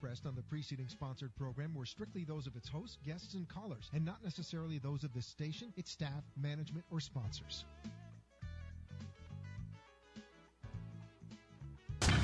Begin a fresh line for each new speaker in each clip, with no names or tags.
Expressed on the preceding sponsored program were strictly those of its hosts, guests, and callers, and not necessarily those of this station, its staff, management, or sponsors.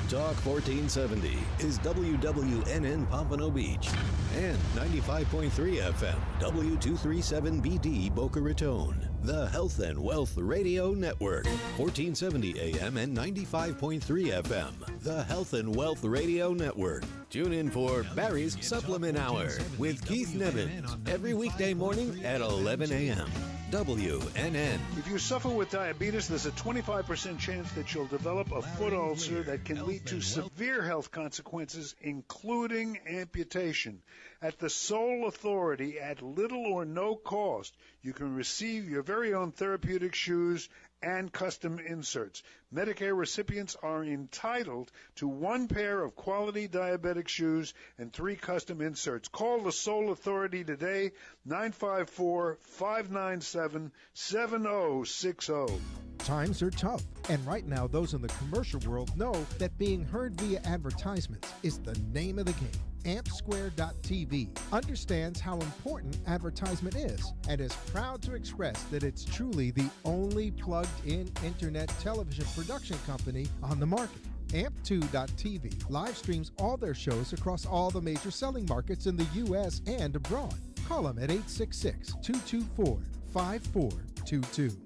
Talk 1470 is WWNN Pompano Beach and 95.3 FM W237BD Boca Raton. The Health and Wealth Radio Network, 1470 AM and 95.3 FM. The Health and Wealth Radio Network. Tune in for Barry's Supplement Hour with Keith Nevins every weekday morning at 11 a.m. WNN.
If you suffer with diabetes, there's a 25% chance that you'll develop a foot ulcer that can lead to severe health consequences, including amputation. At the Sole Authority, at little or no cost, you can receive your very own therapeutic shoes and custom inserts. Medicare recipients are entitled to one pair of quality diabetic shoes and 3 custom inserts. Call the Sole Authority today, 954-597-7060.
Times are tough, and right now those in the commercial world know that being heard via advertisements is the name of the game. AmpSquare.tv understands how important advertisement is and is proud to express that it's truly the only plugged-in internet television production company on the market. Amp2.tv live streams all their shows across all the major selling markets in the U.S. and abroad. Call them at 866-224-5422.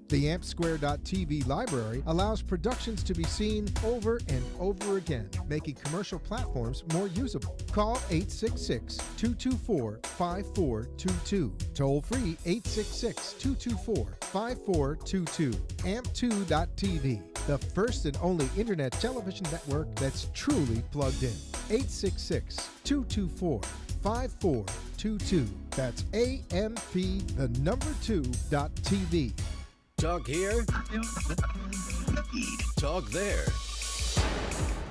The AmpSquare.tv library allows productions to be seen over and over again, making commercial platforms more usable. Call 866-224-5422. Toll free 866-224-5422. Amp2.tv, the first and only internet television network that's truly plugged in. 866-224-5422. That's AMP, the number 2.tv.
Talk here. Talk there.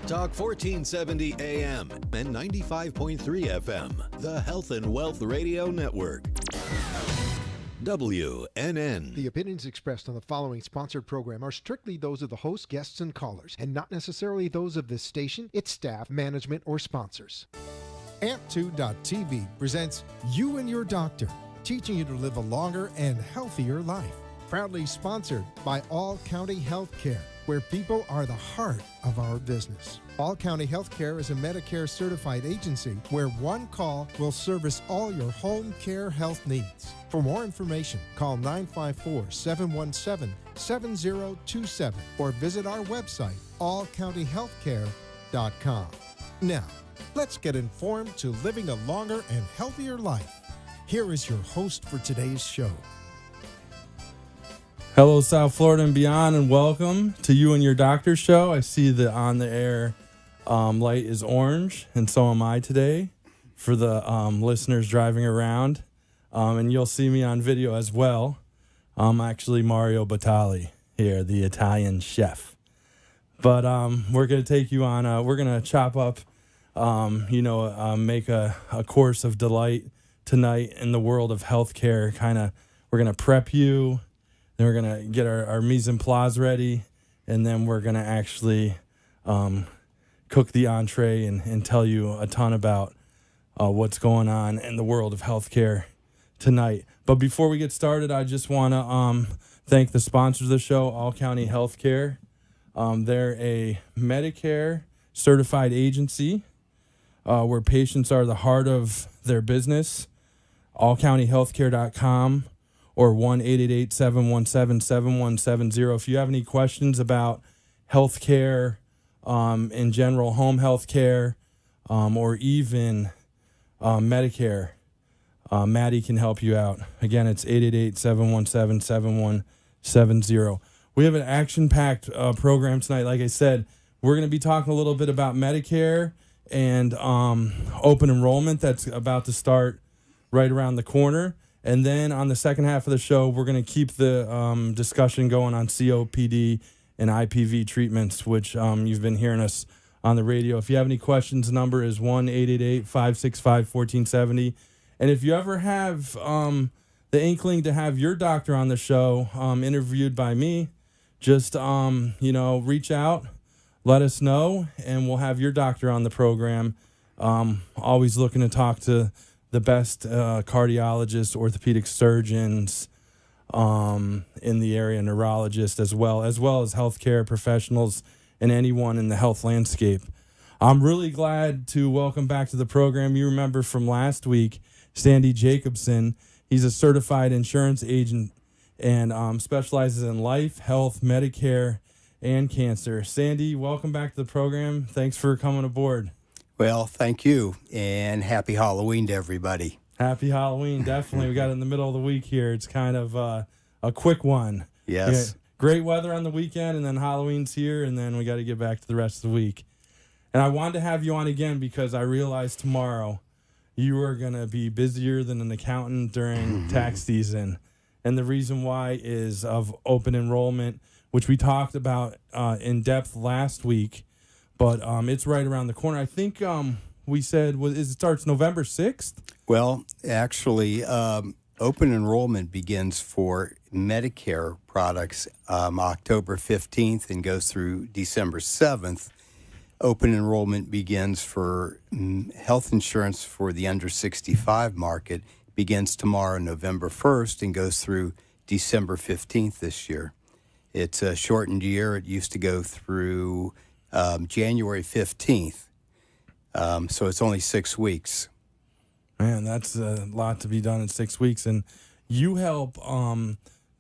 Talk 1470 AM and 95.3 FM. The Health and Wealth Radio Network. WNN.
The opinions expressed on the following sponsored program are strictly those of the host, guests, and callers, and not necessarily those of this station, its staff, management, or sponsors. Amp2.tv presents You and Your Doctor, teaching you to live a longer and healthier life. Proudly sponsored by All County Healthcare, where people are the heart of our business. All County Healthcare is a Medicare certified agency where one call will service all your home care health needs. For more information, call 954-717-7027 or visit our website, allcountyhealthcare.com. Now, let's get informed to living a longer and healthier life. Here is your host for today's show.
Hello, South Florida and beyond, and welcome to You and Your Doctor Show. I see the on-the-air light is orange, and so am I today for the listeners driving around. And you'll see me on video as well. I'm actually Mario Batali here, the Italian chef. But we're going to take you on, we're going to chop up, make a course of delight tonight in the world of healthcare. We're going to prep you. Then we're going to get our mise en place ready, and then we're going to actually cook the entree and tell you a ton about what's going on in the world of healthcare tonight. But before we get started, I just want to thank the sponsors of the show, All County Healthcare. They're a Medicare certified agency where patients are the heart of their business. allcountyhealthcare.com or 1-888-717-7170. If you have any questions about healthcare in general, home healthcare, or even Medicare, Maddie can help you out. Again, it's 888-717-7170. We have an action-packed program tonight. Like I said, we're going to be talking a little bit about Medicare and open enrollment that's about to start right around the corner. And then on the second half of the show, we're going to keep the discussion going on COPD and IPV treatments, which you've been hearing us on the radio. If you have any questions, the number is 1-888-565-1470. And if you ever have the inkling to have your doctor on the show interviewed by me, just, reach out, let us know, and we'll have your doctor on the program Always looking to talk to the best cardiologists, orthopedic surgeons in the area, neurologists as well as healthcare professionals and anyone in the health landscape. I'm really glad to welcome back to the program. You remember from last week, Sandy Jacobson. He's a certified insurance agent and specializes in life, health, Medicare, and cancer. Sandy, welcome back to the program. Thanks for coming aboard.
Well, thank you, and happy Halloween to everybody.
Happy Halloween, definitely. We got it in the middle of the week here. It's kind of a quick one.
Yes.
Great weather on the weekend, and then Halloween's here, and then we got to get back to the rest of the week. And I wanted to have you on again because I realized tomorrow you are going to be busier than an accountant during tax season. And the reason why is of open enrollment, which we talked about in depth last week, but it's right around the corner. I think we said it starts November 6th?
Well, actually, open enrollment begins for Medicare products October 15th and goes through December 7th. Open enrollment begins for health insurance for the under 65 market, begins tomorrow, November 1st, and goes through December 15th this year. It's a shortened year. It used to go through January 15th, so it's only 6 weeks.
Man, that's a lot to be done in 6 weeks. And you help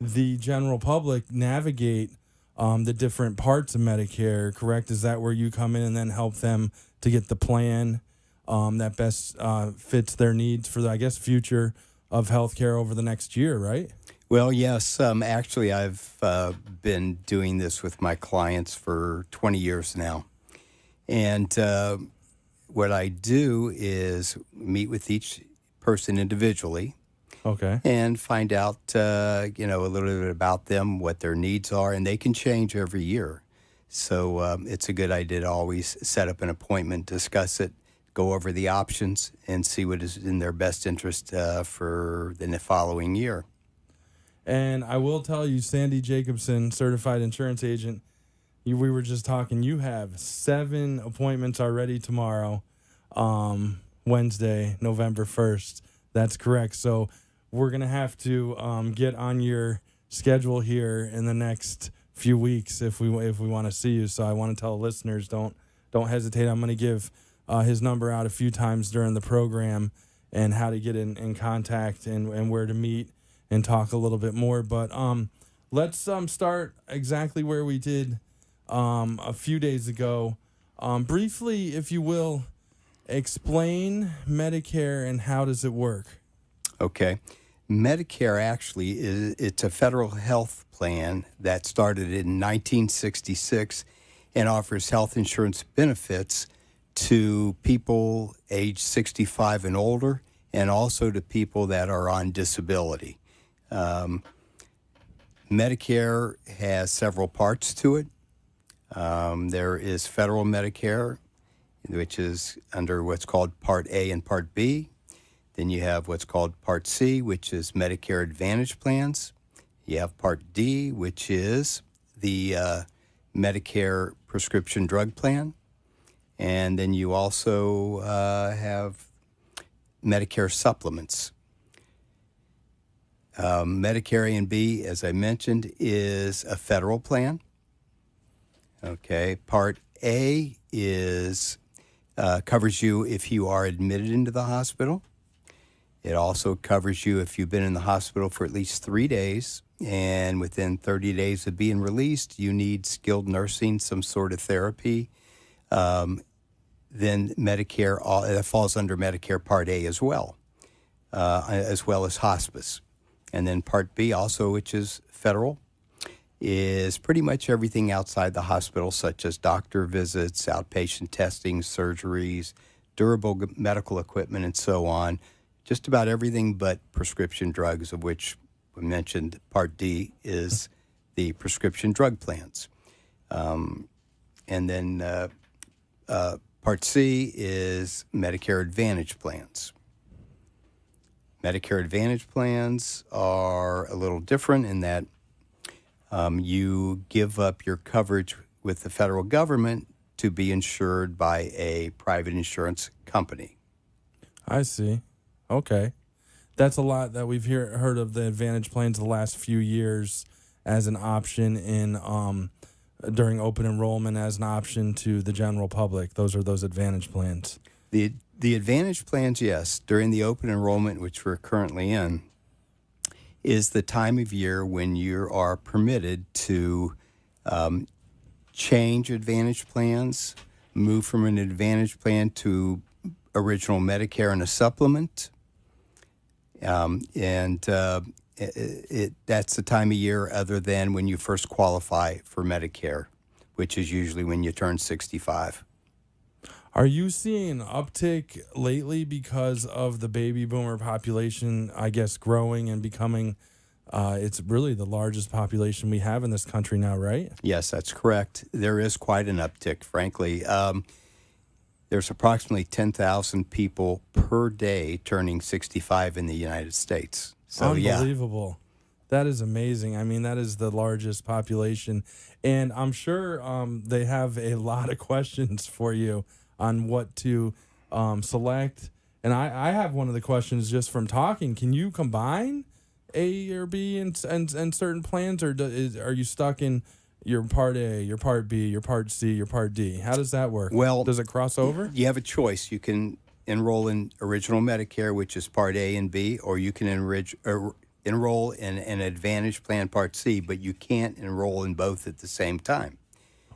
the general public navigate the different parts of Medicare, correct? Is that where you come in and then help them to get the plan that best fits their needs for, I guess, future of healthcare over the next year, right?
Well, yes. Actually, I've been doing this with my clients for 20 years now. And what I do is meet with each person individually.
Okay.
And find out, a little bit about them, what their needs are, and they can change every year. So it's a good idea to always set up an appointment, discuss it, go over the options, and see what is in their best interest for the following year.
And I will tell you, Sandy Jacobson, certified insurance agent, we were just talking, you have 7 appointments already tomorrow, Wednesday, November 1st. That's correct. So we're going to have to get on your schedule here in the next few weeks if we want to see you. So I want to tell listeners, don't hesitate. I'm going to give his number out a few times during the program and how to get in contact and where to meet and talk a little bit more. But let's start exactly where we did a few days ago. Briefly, if you will, explain Medicare and how does it work?
Okay. Medicare actually it's a federal health plan that started in 1966 and offers health insurance benefits to people age 65 and older and also to people that are on disability. Medicare has several parts to it. There is federal Medicare, which is under what's called Part A and Part B. Then you have what's called Part C, which is Medicare Advantage plans. You have Part D, which is the Medicare prescription drug plan. And then you also have Medicare supplements. Medicare A and B, as I mentioned, is a federal plan. Okay. Part A is covers you if you are admitted into the hospital. It also covers you if you've been in the hospital for at least 3 days, and within 30 days of being released, you need skilled nursing, some sort of therapy. Then Medicare, that falls under Medicare Part A as well as hospice. And then Part B also, which is federal, is pretty much everything outside the hospital, such as doctor visits, outpatient testing, surgeries, durable medical equipment, and so on. Just about everything but prescription drugs, of which we mentioned Part D is the prescription drug plans. And then Part C is Medicare Advantage plans. Medicare Advantage plans are a little different in that you give up your coverage with the federal government to be insured by a private insurance company.
I see. Okay. That's a lot that we've heard of the Advantage plans the last few years as an option in during open enrollment, as an option to the general public. Those are those Advantage plans.
The Advantage plans, yes, during the open enrollment, which we're currently in, is the time of year when you are permitted to change Advantage plans, move from an Advantage plan to original Medicare and a supplement. That's the time of year other than when you first qualify for Medicare, which is usually when you turn 65.
Are you seeing an uptick lately because of the baby boomer population, I guess, growing and becoming, it's really the largest population we have in this country now, right?
Yes, that's correct. There is quite an uptick, frankly. There's approximately 10,000 people per day turning 65 in the United States. So,
unbelievable. That is amazing. I mean, that is the largest population. And I'm sure they have a lot of questions for you on what to select. And I have one of the questions just from talking. Can you combine A or B and certain plans, or are you stuck in your Part A, your Part B, your Part C, your Part D? How does that work?
Well,
does it cross over?
You have a choice. You can enroll in original Medicare, which is Part A and B, or you can enroll in an Advantage plan Part C, but you can't enroll in both at the same time.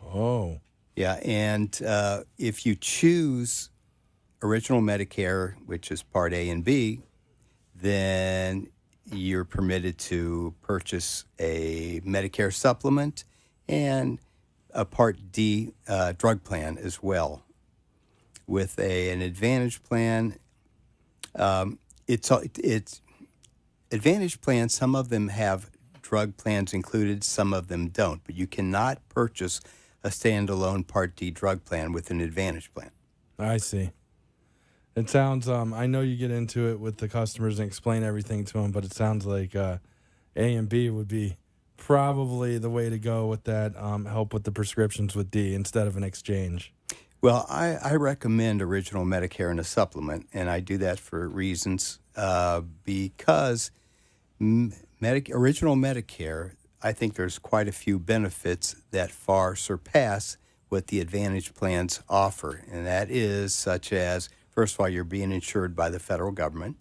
Oh.
Yeah, and if you choose original Medicare, which is Part A and B, then you're permitted to purchase a Medicare supplement and a Part D drug plan as well. With an Advantage plan, it's Advantage plans. Some of them have drug plans included, some of them don't. But you cannot purchase a standalone Part D drug plan with an Advantage plan.
I see. It sounds, I know you get into it with the customers and explain everything to them, but it sounds like A and B would be probably the way to go with that, help with the prescriptions with D instead of an exchange.
Well, I recommend original Medicare and a supplement, and I do that for reasons because original Medicare, I think there's quite a few benefits that far surpass what the Advantage plans offer, and that is such as, first of all, you're being insured by the federal government.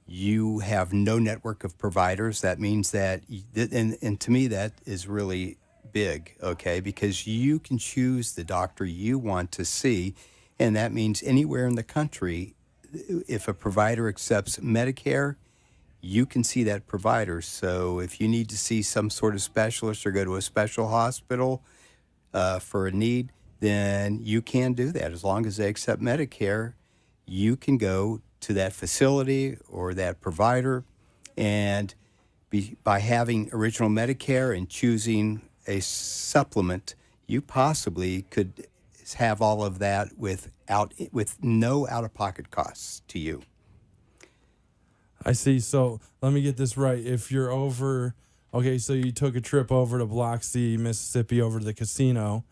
You have no network of providers. That means that, and to me, that is really big, okay, because you can choose the doctor you want to see, and that means anywhere in the country, if a provider accepts Medicare, you can see that provider. So if you need to see some sort of specialist or go to a special hospital for a need, then you can do that. As long as they accept Medicare, you can go to that facility or that provider, and by having original Medicare and choosing a supplement, you possibly could have all of that with no out-of-pocket costs to you.
I see. So let me get this right. If you're over, okay, so you took a trip over to Biloxi, Mississippi, over to the casino,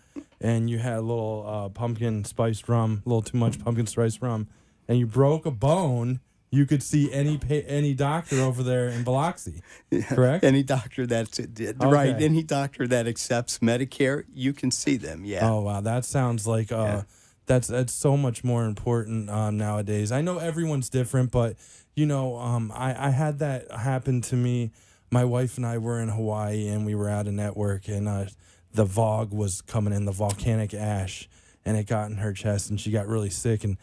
and you had a little pumpkin spiced rum, a little too much pumpkin spiced rum, and you broke a bone, you could see any doctor over there in Biloxi, correct?
Any doctor that's right. Any doctor that accepts Medicare, you can see them. Yeah.
Oh wow, that sounds like that's so much more important nowadays. I know everyone's different, but you know, I had that happen to me. My wife and I were in Hawaii, and we were at a network, and the VOG was coming in, the volcanic ash, and it got in her chest, and she got really sick and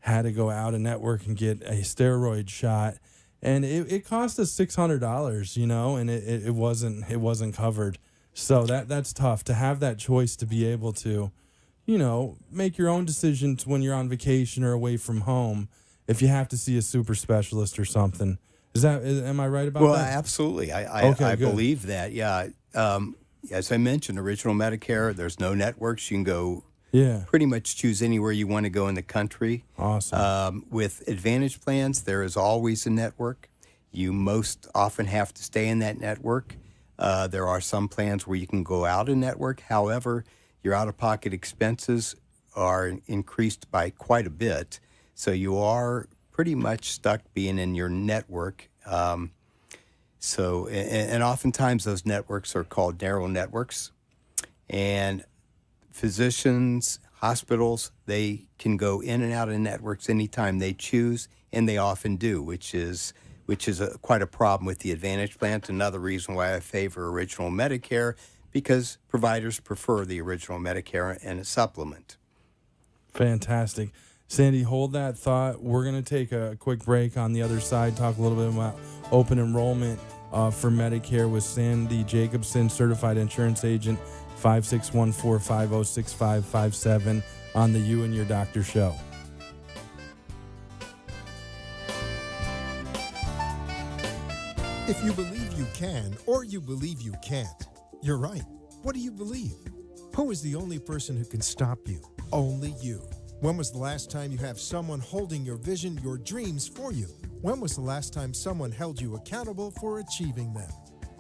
had to go out of network and get a steroid shot, and it cost us $600, you know, and it wasn't covered. So that's tough to have that choice, to be able to, you know, make your own decisions when you're on vacation or away from home. If you have to see a super specialist or something, am I right about that?
Well, absolutely. I believe that. Yeah. As I mentioned, original Medicare, there's no networks. You can go. Yeah. Pretty much choose anywhere you want to go in the country.
Awesome.
With Advantage plans, there is always a network. You most often have to stay in that network. There are some plans where you can go out of network. However, your out-of-pocket expenses are increased by quite a bit. So you are pretty much stuck being in your network. And oftentimes those networks are called narrow networks. And physicians, hospitals, they can go in and out of networks anytime they choose, and they often do, which is quite a problem with the Advantage plan. It's another reason why I favor original Medicare, because providers prefer the original Medicare and a supplement.
Fantastic. Sandy, hold that thought. We're going to take a quick break. On the other side, talk a little bit about open enrollment for Medicare with Sandy Jacobson, certified insurance agent, 5614-506557 on the You and Your Doctor show.
If you believe you can or you believe you can't, you're right. What do you believe? Who is the only person who can stop you? Only you. When was the last time you have someone holding your vision, your dreams for you? When was the last time someone held you accountable for achieving them?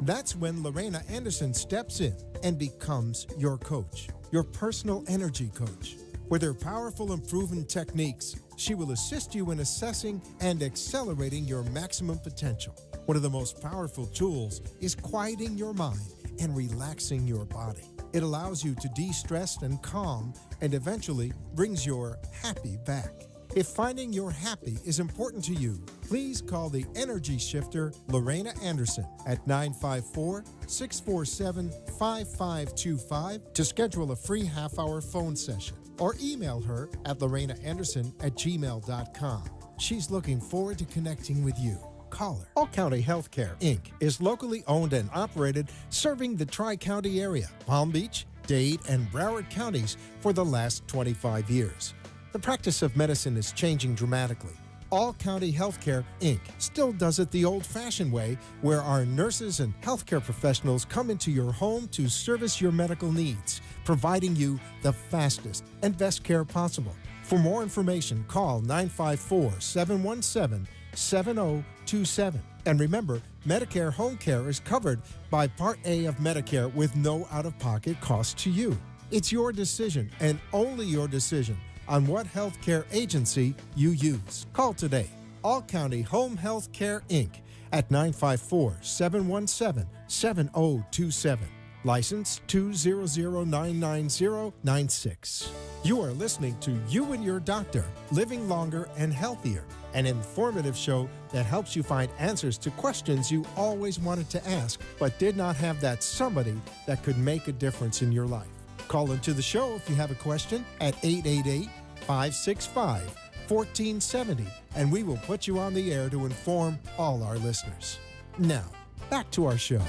That's when Lorena Anderson steps in and becomes your coach, your personal energy coach. With her powerful and proven techniques, she will assist you in assessing and accelerating your maximum potential. One of the most powerful tools is quieting your mind and relaxing your body. It allows you to de-stress and calm, and eventually brings your happy back. If finding your happy is important to you, please call the Energy Shifter, Lorena Anderson, at 954-647-5525 to schedule a free half-hour phone session, or email her at lorenaanderson@gmail.com. She's looking forward to connecting with you. Call her. All County Healthcare, Inc. is locally owned and operated, serving the Tri-County area, Palm Beach, Dade, and Broward counties for the last 25 years. The practice of medicine is changing dramatically. All County Healthcare, Inc. still does it the old-fashioned way, where our nurses and healthcare professionals come into your home to service your medical needs, providing you the fastest and best care possible. For more information, call 954-717-7027. And remember, Medicare Home Care is covered by Part A of Medicare with no out-of-pocket cost to you. It's your decision, and only your decision, on what healthcare agency you use. Call today. All County Home Health Care, Inc. at 954-717-7027. License 200999096. You are listening to You and Your Doctor, Living Longer and Healthier, an informative show that helps you find answers to questions you always wanted to ask, but did not have that somebody that could make a difference in your life. Call into the show if you have a question at 888-565-1470, and we will put you on the air to inform all our listeners. Now, back to our show.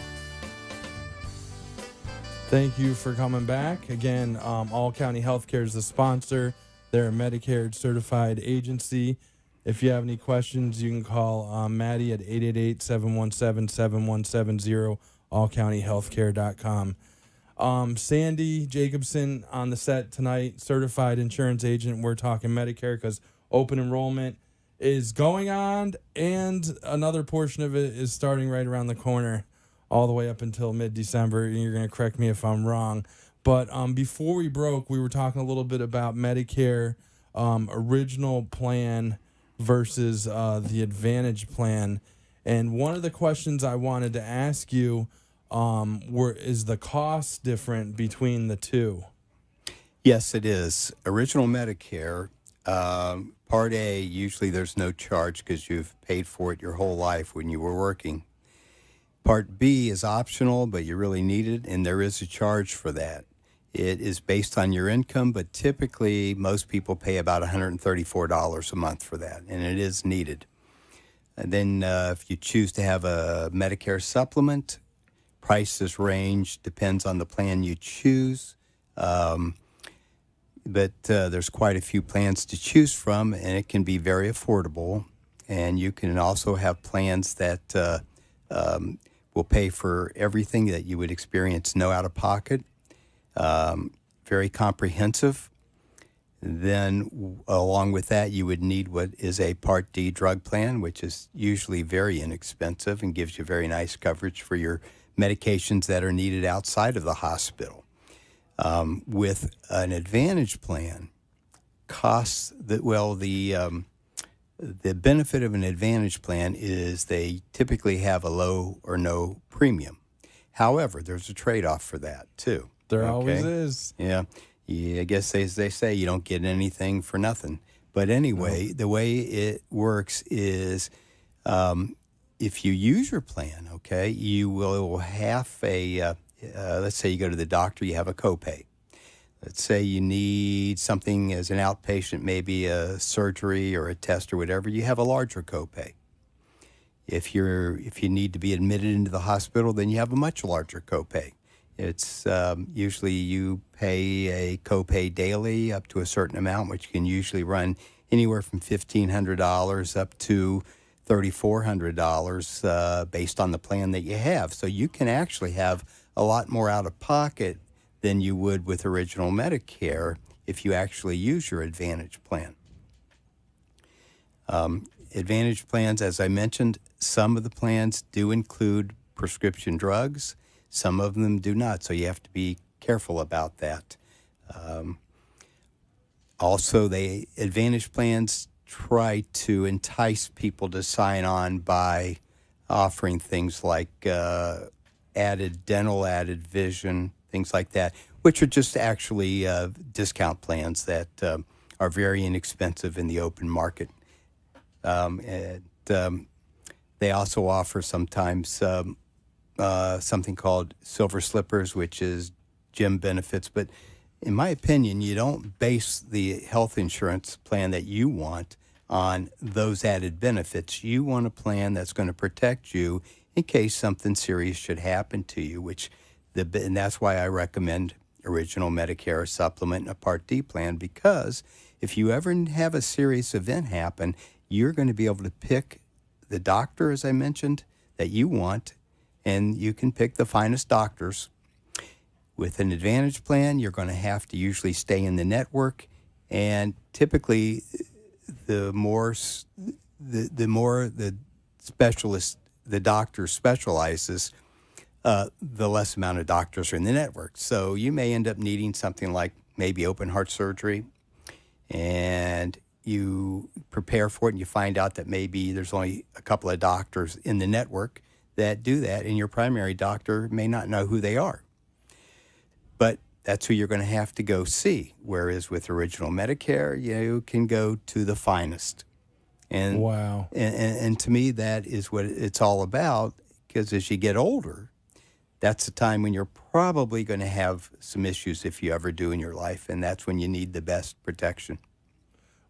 Thank you for coming back. Again, All County Healthcare is the sponsor. They're a Medicare certified agency. If you have any questions, you can call Maddie at 888-717-7170, allcountyhealthcare.com. Sandy Jacobson on the set tonight, certified insurance agent. We're talking Medicare because open enrollment is going on, and another portion of it is starting right around the corner, all the way up until mid-December. And you're going to correct me if I'm wrong. But before we broke, we were talking a little bit about Medicare original plan versus the Advantage plan. And one of the questions I wanted to ask you is the cost different between the two?
Yes, it is. Original Medicare, Part A, usually there's no charge because you've paid for it your whole life when you were working. Part B is optional, but you really need it, and there is a charge for that. It is based on your income, but typically most people pay about $134 a month for that, and it is needed. And then if you choose to have a Medicare supplement, prices range, depends on the plan you choose. But there's quite a few plans to choose from, and it can be very affordable. And you can also have plans that will pay for everything that you would experience, no out-of-pocket, very comprehensive. Then along with that, you would need what is a Part D drug plan, which is usually very inexpensive and gives you very nice coverage for your medications that are needed outside of the hospital. With an Advantage plan, the benefit of an Advantage plan is they typically have a low or no premium. However, there's a trade-off for that too.
There always is.
Yeah. I guess they say you don't get anything for nothing. But anyway, the way it works is if you use your plan, okay, you will have let's say you go to the doctor, you have a copay. Let's say you need something as an outpatient, maybe a surgery or a test or whatever, you have a larger copay. If you need to be admitted into the hospital, then you have a much larger copay. It's usually you pay a copay daily up to a certain amount, which can usually run anywhere from $1,500 up to $3,400 based on the plan that you have. So you can actually have a lot more out of pocket than you would with original Medicare if you actually use your Advantage plan. Advantage plans, as I mentioned, some of the plans do include prescription drugs. Some of them do not, so you have to be careful about that. Also, the Advantage plans try to entice people to sign on by offering things like added dental, added vision, things like that, which are just actually discount plans that are very inexpensive in the open market. They also offer sometimes something called silver slippers, which is gym benefits. But in my opinion, you don't base the health insurance plan that you want on those added benefits. You want a plan that's going to protect you in case something serious should happen to you, and that's why I recommend original Medicare supplement and a Part D plan, because if you ever have a serious event happen, you're going to be able to pick the doctor, as I mentioned, that you want, and you can pick the finest doctors. With an Advantage plan, you're going to have to usually stay in the network, and typically the more the specialist, the doctor specializes, the less amount of doctors are in the network. So you may end up needing something like maybe open heart surgery, and you prepare for it and you find out that maybe there's only a couple of doctors in the network that do that, and your primary doctor may not know who they are. But that's who you're going to have to go see. Whereas with original Medicare, you can go to the finest. And
wow.
And to me, that is what it's all about, because as you get older, that's the time when you're probably going to have some issues if you ever do in your life, and that's when you need the best protection.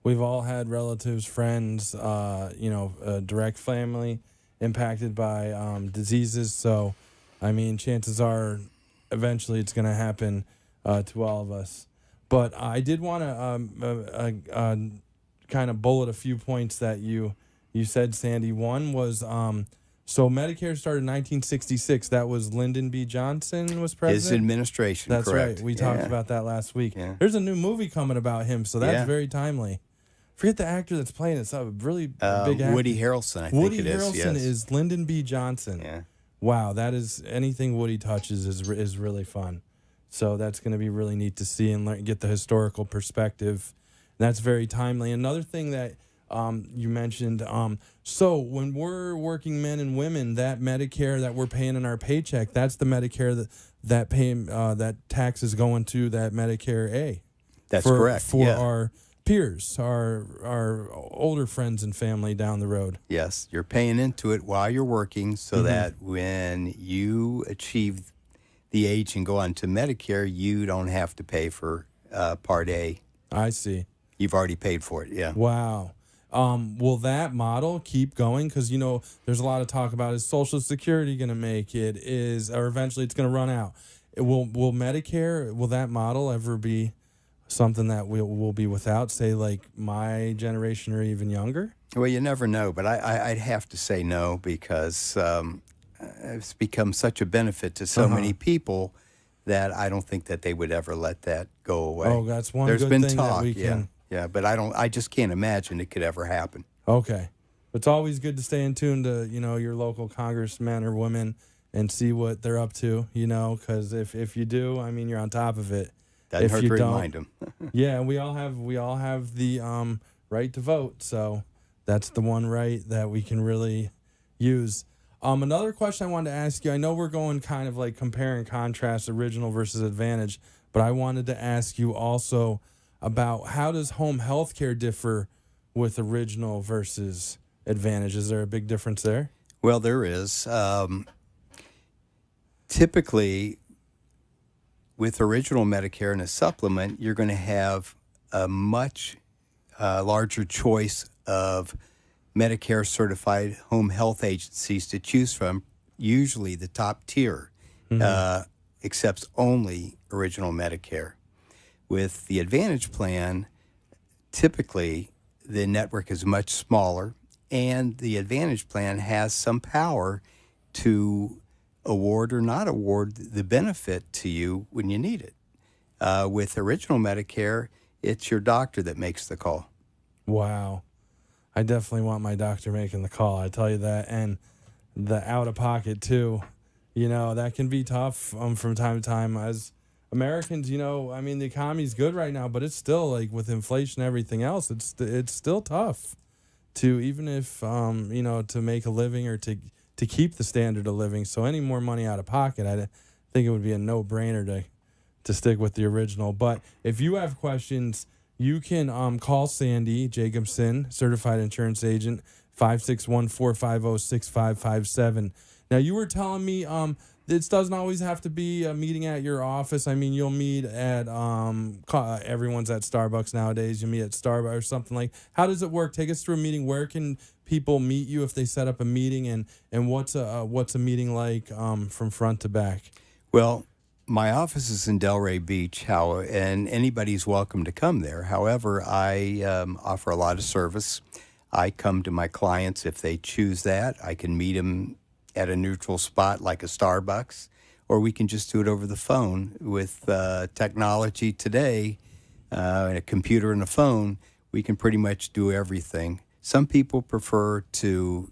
We've all had relatives, friends, direct family impacted by diseases. So, I mean, chances are eventually it's going to happen to all of us. But I did want to kind of bullet a few points that you said, Sandy. One was, so Medicare started in 1966. That was Lyndon B. Johnson was president?
His administration,
That's
correct.
right. We talked about that last week.
Yeah.
There's a new movie coming about him, so that's very timely. Forget the actor that's playing it. It's a really big actor.
Woody Harrelson, I think it is.
Woody Harrelson is Lyndon B. Johnson.
Yeah.
Wow, that is, anything Woody touches is really fun. So that's going to be really neat to see and get the historical perspective. And that's very timely. Another thing that you mentioned, so when we're working men and women, that Medicare that we're paying in our paycheck, that's the Medicare that tax is going to that Medicare A.
That's correct.
For our peers, our older friends and family down the road.
Yes, you're paying into it while you're working so that when you achieve the age and go on to Medicare, you don't have to pay for Part A.
I see.
You've already paid for it, yeah.
Wow. Will that model keep going? Because, there's a lot of talk about, is Social Security going to make it? Or eventually it's going to run out. Will Medicare, will that model ever be something that we'll be without, say, like my generation or even younger?
Well, you never know, but I'd have to say no, because it's become such a benefit to so many people that I don't think that they would ever let that go away.
Oh, that's one
There's
good
been
thing
talk,
that we can...
Yeah, but I just can't imagine it could ever happen.
Okay. It's always good to stay in tune to, your local congressmen or women and see what they're up to, because if you do, I mean, you're on top of it.
Doesn't
If
hurt
you
to
don't,
remind them.
yeah, we all have the right to vote, so that's the one right that we can really use. Another question I wanted to ask you, I know we're going kind of like compare and contrast original versus advantage, but I wanted to ask you also about how does home health care differ with original versus advantage? Is there a big difference there?
Well, there is. Typically, with original Medicare and a supplement, you're going to have a much larger choice of Medicare certified home health agencies to choose from. Usually the top tier accepts only original Medicare. With the Advantage plan, typically the network is much smaller, and the Advantage plan has some power to award or not award the benefit to you when you need it. With original Medicare, it's your doctor that makes the call.
Wow. I definitely want my doctor making the call, I tell you that. And the out-of-pocket, too. That can be tough from time to time. As Americans, I mean, the economy's good right now, but it's still, like, with inflation and everything else, it's still tough to, even if, to make a living or to keep the standard of living. So any more money out of pocket, I think it would be a no-brainer to stick with the original. But if you have questions, you can call Sandy Jacobson, certified insurance agent, 561-450-6557. Now, you were telling me this doesn't always have to be a meeting at your office. I mean, you'll meet at everyone's at Starbucks nowadays. You meet at Starbucks or something like. How does it work? Take us through a meeting. Where can people meet you if they set up a meeting, and what's a meeting like from front to back?
Well, my office is in Delray Beach, and anybody's welcome to come there. However, I offer a lot of service. I come to my clients if they choose that. I can meet them at a neutral spot like a Starbucks, or we can just do it over the phone. With technology today, and a computer and a phone, we can pretty much do everything. Some people prefer to,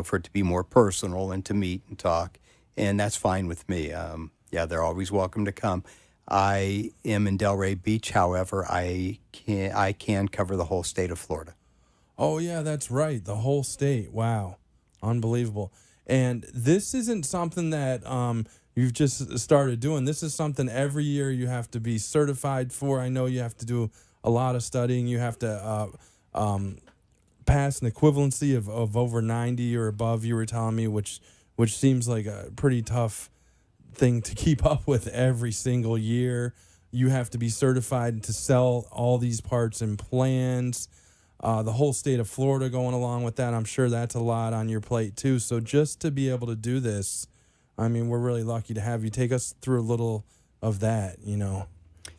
for it to be more personal and to meet and talk, and that's fine with me. Yeah, they're always welcome to come. I am in Delray Beach. However, I can cover the whole state of Florida.
Oh, yeah, that's right. The whole state. Wow. Unbelievable. And this isn't something that you've just started doing. This is something every year you have to be certified for. I know you have to do a lot of studying. You have to pass an equivalency of over 90 or above, you were telling me, which seems like a pretty tough thing to keep up with every single year. You have to be certified to sell all these parts and plans. The whole state of Florida going along with that. I'm sure that's a lot on your plate too. So just to be able to do this, I mean, we're really lucky to have you. Take us through a little of that, for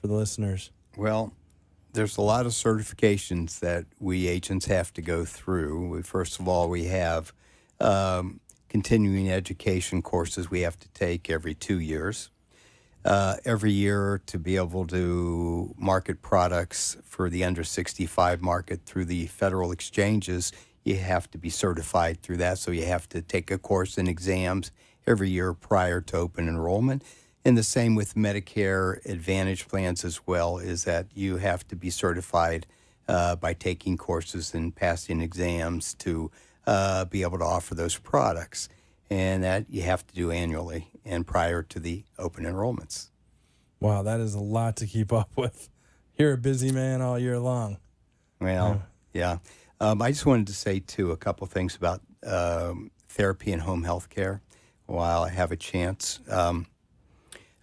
the listeners.
Well, there's a lot of certifications that we agents have to go through. First of all, we have continuing education courses we have to take every 2 years. Every year to be able to market products for the under 65 market through the federal exchanges, you have to be certified through that. So you have to take a course and exams every year prior to open enrollment. And the same with Medicare Advantage plans as well, is that you have to be certified by taking courses and passing exams to be able to offer those products. And that you have to do annually and prior to the open enrollments.
Wow, that is a lot to keep up with. You're a busy man all year long.
Well, yeah. I just wanted to say, too, a couple things about therapy and home health care while I have a chance.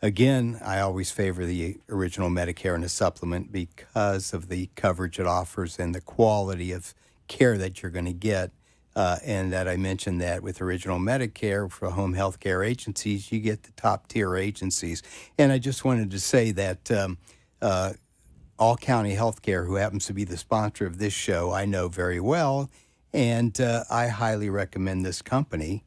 Again, I always favor the original Medicare and the supplement because of the coverage it offers and the quality of care that you're going to get. And that I mentioned that with original Medicare for home health care agencies, you get the top tier agencies. And I just wanted to say that All County Healthcare, who happens to be the sponsor of this show, I know very well. And I highly recommend this company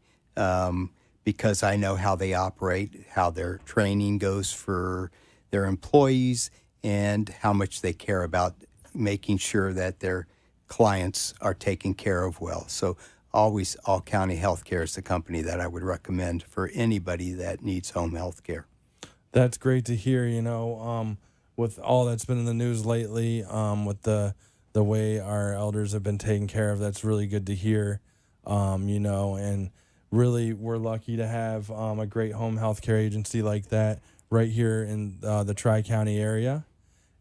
because I know how they operate, how their training goes for their employees, and how much they care about making sure that their clients are taken care of well. So always All County Healthcare is the company that I would recommend for anybody that needs home health care.
That's great to hear, with all that's been in the news lately, with the way our elders have been taken care of. That's really good to hear, and really we're lucky to have a great home health care agency like that right here in the Tri-County area,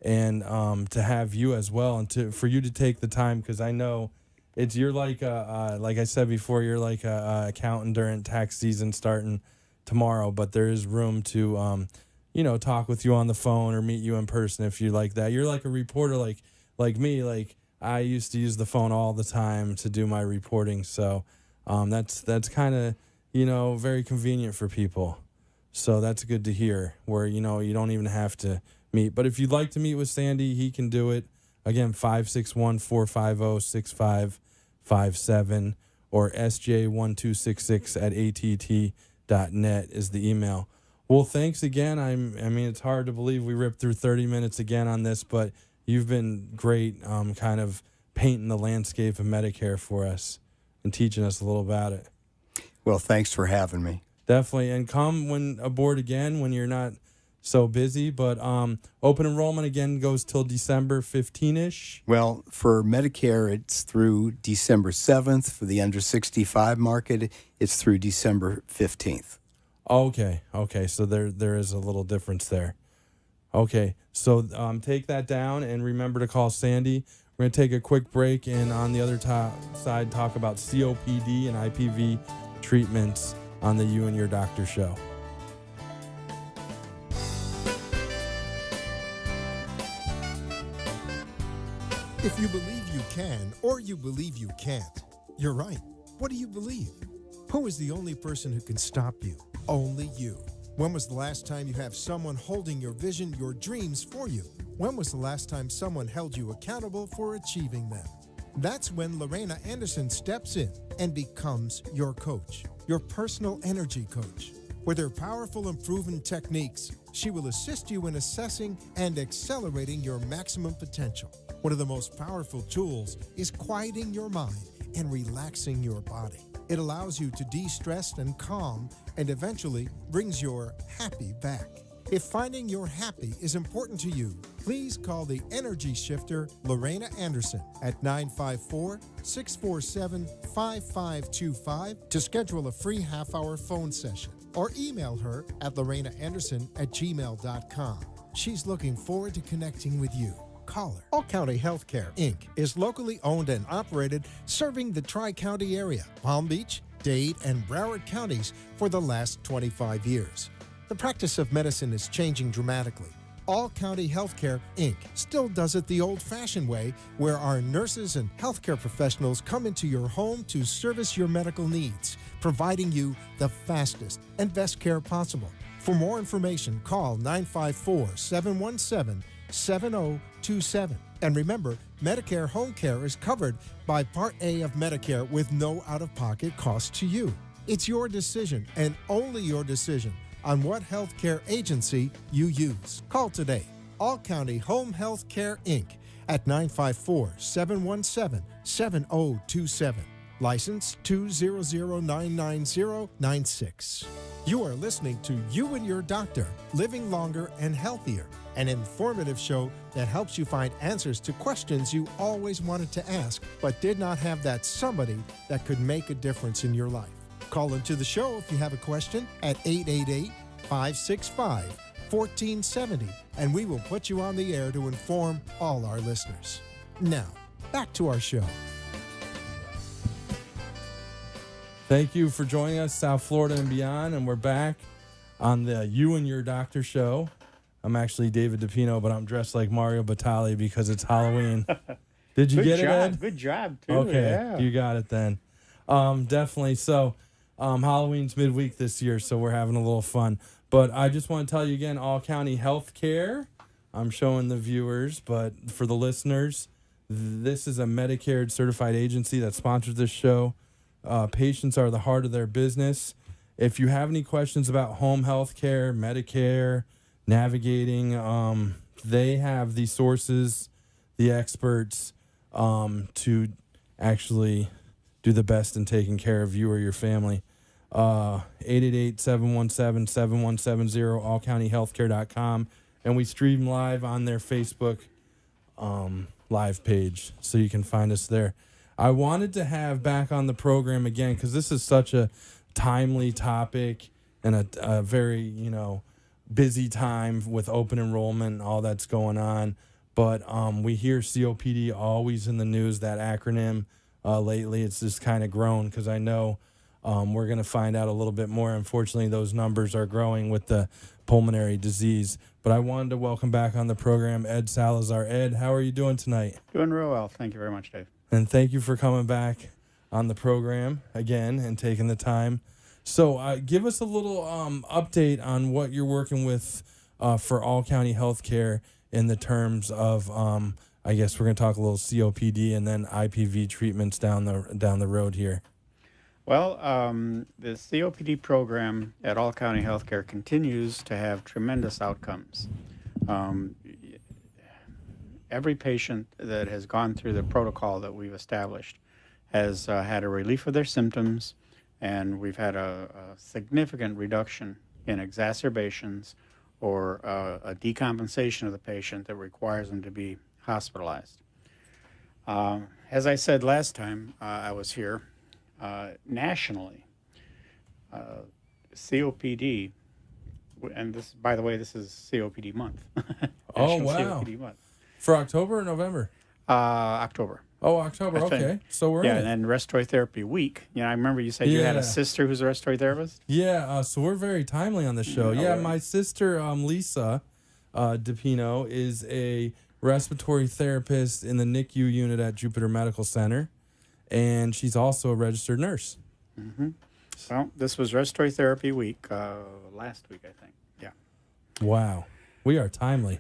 and to have you as well, and for you to take the time, because I know you're like like I said before, you're like a accountant during tax season starting tomorrow, but there is room to talk with you on the phone or meet you in person if you like that. You're like a reporter like me. Like I used to use the phone all the time to do my reporting, so that's kind of very convenient for people. So that's good to hear, where you don't even have to meet. But if you'd like to meet with Sandy, he can do it. Again, 561-450-6557 or sj1266@att.net is the email. Well, thanks again. I mean, it's hard to believe we ripped through 30 minutes again on this, but you've been great, kind of painting the landscape of Medicare for us and teaching us a little about it.
Well, thanks for having me.
Definitely, and come when aboard again when you're not so busy. But open enrollment again goes till December 15-ish.
Well, for Medicare, it's through December 7th. For the under 65 market, it's through December 15th.
Okay. So there is a little difference there. Okay, so take that down and remember to call Sandy. We're going to take a quick break and on the other side talk about COPD and IPV treatments on the You and Your Doctor show.
If you believe you can or you believe you can't, you're right. What do you believe? Who is the only person who can stop you? Only you. When was the last time you have someone holding your vision, your dreams for you? When was the last time someone held you accountable for achieving them? That's when Lorena Anderson steps in and becomes your coach, your personal energy coach. With her powerful and proven techniques, she will assist you in assessing and accelerating your maximum potential. One of the most powerful tools is quieting your mind and relaxing your body. It allows you to de-stress and calm and eventually brings your happy back. If finding your happy is important to you, please call the Energy Shifter, Lorena Anderson, at 954-647-5525 to schedule a free half-hour phone session, or email her at lorenaanderson@gmail.com. She's looking forward to connecting with you. Call her. All County Healthcare, Inc. is locally owned and operated, serving the Tri-County area, Palm Beach, Dade, and Broward counties for the last 25 years. The practice of medicine is changing dramatically. All County Healthcare, Inc. still does it the old-fashioned way, where our nurses and healthcare professionals come into your home to service your medical needs, providing you the fastest and best care possible. For more information, call 954-717-7027. And remember, Medicare Home Care is covered by Part A of Medicare with no out-of-pocket cost to you. It's your decision, and only your decision, on what healthcare agency you use. Call today. All County Home Health Care, Inc. at 954-717-7027. License 200999096. You are listening to You and Your Doctor, Living Longer and Healthier, an informative show that helps you find answers to questions you always wanted to ask, but did not have that somebody that could make a difference in your life. Call into the show if you have a question at 888-565-1470, and we will put you on the air to inform all our listeners. Now, back to our show.
Thank you for joining us, South Florida and beyond, and we're back on the You and Your Doctor show. I'm actually David DePino, but I'm dressed like Mario Batali because it's Halloween. Did you get it, Ed?
Good job, too.
Okay,
yeah.
You got it then. Definitely. So Halloween's midweek this year, so we're having a little fun. But I just want to tell you again, All County Health Care. I'm showing the viewers, but for the listeners, this is a Medicare certified agency that sponsors this show. Patients are the heart of their business. If you have any questions about home health care, Medicare, navigating, they have the sources, the experts to actually do the best in taking care of you or your family. 888-717-7170, allcountyhealthcare.com. And we stream live on their Facebook live page, so you can find us there. I wanted to have back on the program again because this is such a timely topic and a very, busy time with open enrollment and all that's going on. But we hear COPD always in the news, that acronym. Lately, it's just kind of grown because I know we're going to find out a little bit more. Unfortunately, those numbers are growing with the pulmonary disease. But I wanted to welcome back on the program Ed Salazar. Ed, how are you doing tonight?
Doing real well. Thank you very much, Dave.
And thank you for coming back on the program again and taking the time. So give us a little update on what you're working with for All County Healthcare in the terms of, I guess we're going to talk a little COPD and then IPV treatments down the road here.
Well, the COPD program at All County Healthcare continues to have tremendous outcomes. Every patient that has gone through the protocol that we've established has had a relief of their symptoms, and we've had a significant reduction in exacerbations or a decompensation of the patient that requires them to be hospitalized. As I said last time I was here, nationally, COPD, and this, by the way, this is COPD month.
Oh,
National
wow.
COPD month.
For October or November?
October.
Oh, October. Okay. So we're in
and
it.
then Respiratory Therapy Week. I remember you said you had
Yeah.
a sister who's a respiratory therapist?
Yeah, so we're very timely on the show.
Oh,
Yeah,
really?
my sister, Lisa DePino, is a respiratory therapist in the NICU unit at Jupiter Medical Center, and she's also a registered nurse.
Mm-hmm. Well, this was Respiratory Therapy Week last week, I think. Yeah.
Wow. We are timely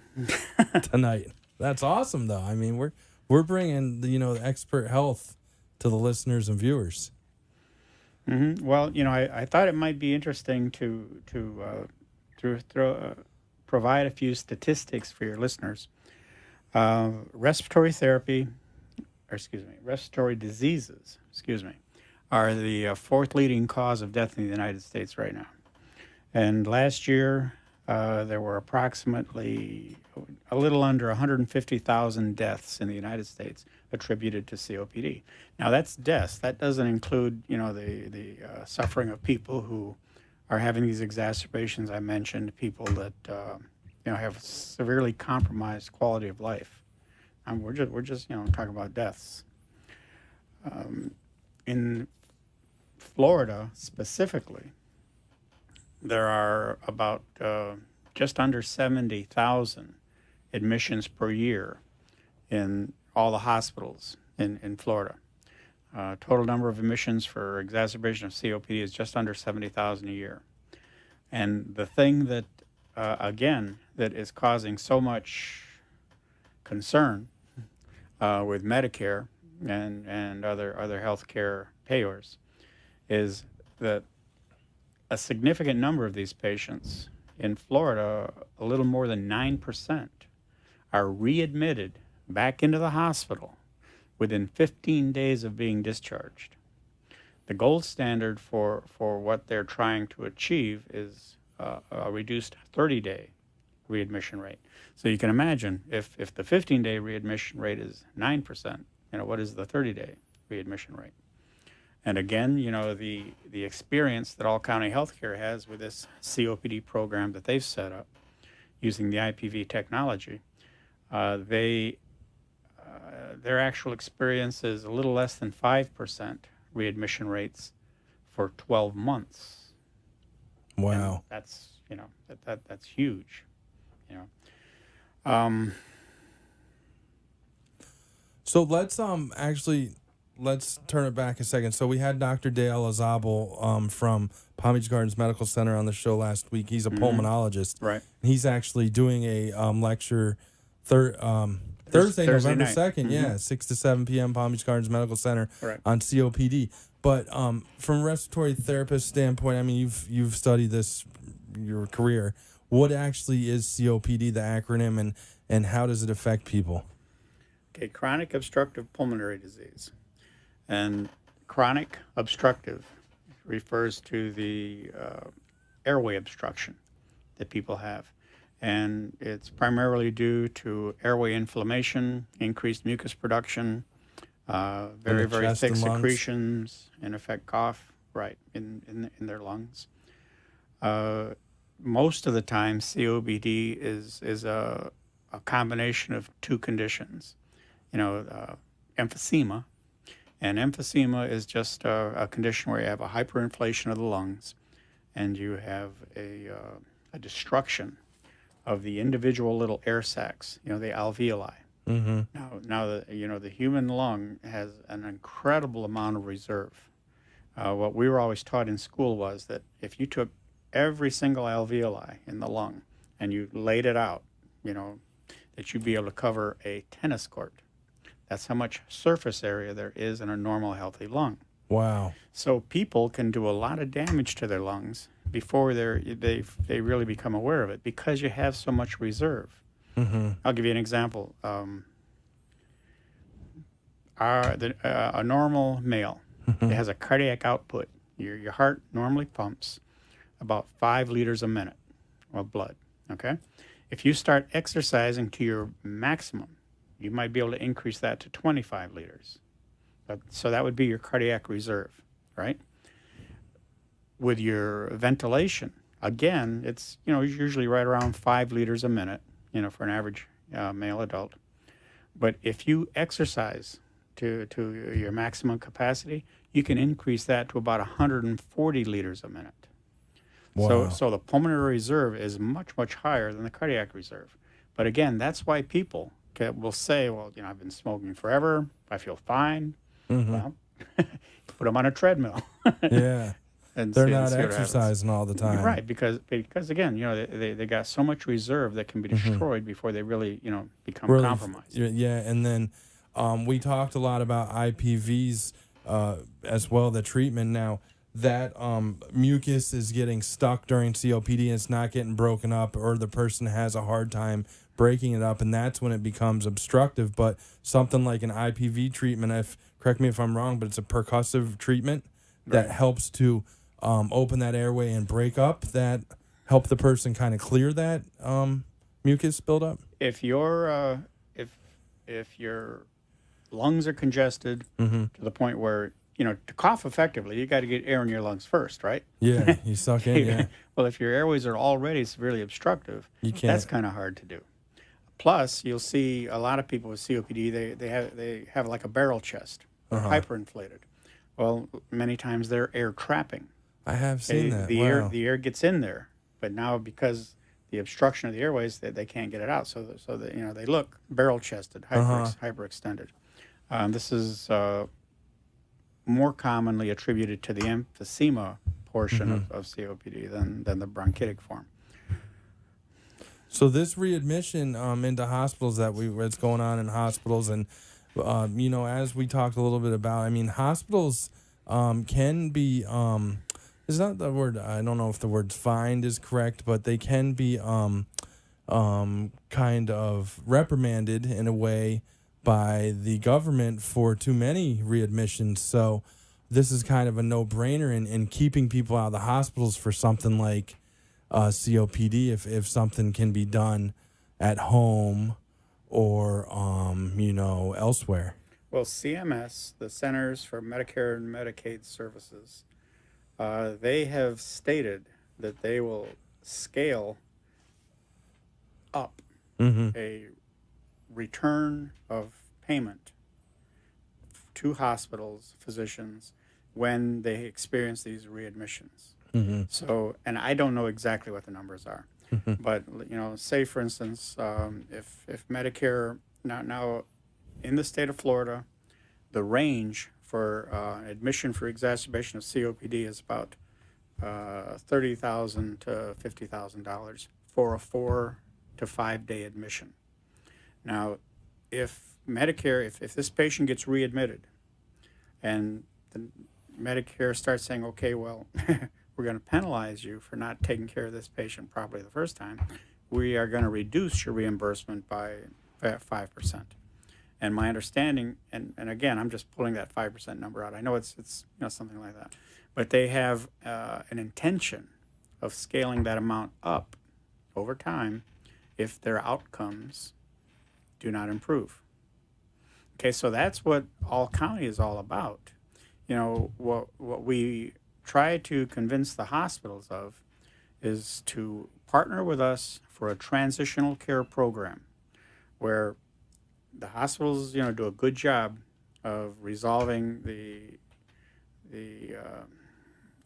tonight. That's awesome, though. I mean, we're bringing the expert health to the listeners and viewers.
Mm-hmm. Well, I thought it might be interesting to provide a few statistics for your listeners. Respiratory diseases, are the fourth leading cause of death in the United States right now. And last year, there were approximately a little under 150,000 deaths in the United States attributed to COPD. Now, that's deaths. That doesn't include, the suffering of people who are having these exacerbations I mentioned, people that, have severely compromised quality of life. And we're just talking about deaths. In Florida specifically, there are about just under 70,000 admissions per year in all the hospitals in Florida. Total number of admissions for exacerbation of COPD is just under 70,000 a year. And the thing that, again, that is causing so much concern with Medicare and other healthcare payers is that a significant number of these patients in Florida, a little more than 9%, are readmitted back into the hospital within 15 days of being discharged. The gold standard for what they're trying to achieve is a reduced 30-day readmission rate. So you can imagine if the 15-day readmission rate is 9%, what is the 30-day readmission rate? And again, the experience that All County Healthcare has with this COPD program that they've set up using the IPV technology, their actual experience is a little less than 5% readmission rates for 12 months.
Wow.
And that's, that's huge,
So let's let's turn it back a second. So we had Dr. Dale Azabel from Palm Beach Gardens Medical Center on the show last week. He's a pulmonologist.
Right.
He's actually doing a lecture Thursday, November
night.
2nd, 6 to 7 p.m. Palm Beach Gardens Medical Center
Correct.
on COPD. But from a respiratory therapist standpoint, I mean, you've studied this your career. What actually is COPD, the acronym, and how does it affect people?
Okay, chronic obstructive pulmonary disease. And chronic obstructive refers to the airway obstruction that people have. And it's primarily due to airway inflammation, increased mucus production, very, very
chest
thick
and lungs.
secretions, in effect cough, right, in their lungs. Most of the time, COPD is a combination of two conditions. Emphysema. And emphysema is just a condition where you have a hyperinflation of the lungs and you have a destruction of the individual little air sacs, the alveoli.
Mm-hmm.
Now the human lung has an incredible amount of reserve. What we were always taught in school was that if you took every single alveoli in the lung and you laid it out, that you'd be able to cover a tennis court. That's how much surface area there is in a normal, healthy lung.
Wow.
So people can do a lot of damage to their lungs before they really become aware of it because you have so much reserve.
Mm-hmm.
I'll give you an example. A normal male that has a cardiac output, your heart normally pumps about 5 liters a minute of blood, okay? If you start exercising to your maximum, you might be able to increase that to 25 liters. So that would be your cardiac reserve, right? With your ventilation, again, it's usually right around 5 liters a minute, for an average male adult. But if you exercise to your maximum capacity, you can increase that to about 140 liters a minute.
Wow.
So the pulmonary reserve is much, much higher than the cardiac reserve. But again, that's why people will say, well, I've been smoking forever. I feel fine.
Mm-hmm.
Well, put them on a treadmill.
Yeah.
And
They're
see
not
what happens.
exercising all the time.
Right, because again, they got so much reserve that can be destroyed before they really, become compromised.
Yeah, and then we talked a lot about IPVs as well, the treatment. Now, that mucus is getting stuck during COPD and it's not getting broken up, or the person has a hard time breaking it up, and that's when it becomes obstructive. But something like an IPV treatment, correct me if I'm wrong, but it's a percussive treatment that helps to open that airway and break up, that help the person kind of clear that mucus buildup.
If your if your lungs are congested to the point where to cough effectively, you got to get air in your lungs first, right?
Yeah, you suck in. Yeah.
Well, if your airways are already severely obstructive, that's kind of hard to do. Plus, you'll see a lot of people with COPD. They have like a barrel chest, they're hyperinflated. Well, many times they're air trapping.
I have seen that.
The air gets in there, but now because the obstruction of the airways, they can't get it out. So they look barrel chested, hyperextended. This is more commonly attributed to the emphysema portion of COPD than the bronchitic form.
So this readmission into hospitals that's going on in hospitals, and as we talked a little bit about, I mean, hospitals can be is not the word, I don't know if the word fined is correct, but they can be kind of reprimanded in a way by the government for too many readmissions. So this is kind of a no-brainer in keeping people out of the hospitals for something like COPD, if something can be done at home or elsewhere.
Well, CMS, the Centers for Medicare and Medicaid Services, they have stated that they will scale up a return of payment to hospitals, physicians, when they experience these readmissions. So, and I don't know exactly what the numbers are, but say for instance, if Medicare now in the state of Florida, the range for admission for exacerbation of COPD is about $30,000 to $50,000 for a 4 to 5 day admission. Now, if Medicare, if this patient gets readmitted, and the Medicare starts saying, okay, well, we're going to penalize you for not taking care of this patient properly the first time, we are going to reduce your reimbursement by 5%. And my understanding, and again, I'm just pulling that 5% number out. I know it's something like that, but they have an intention of scaling that amount up over time if their outcomes do not improve. Okay, so that's what All County is all about. What we try to convince the hospitals of is to partner with us for a transitional care program where the hospitals, do a good job of resolving the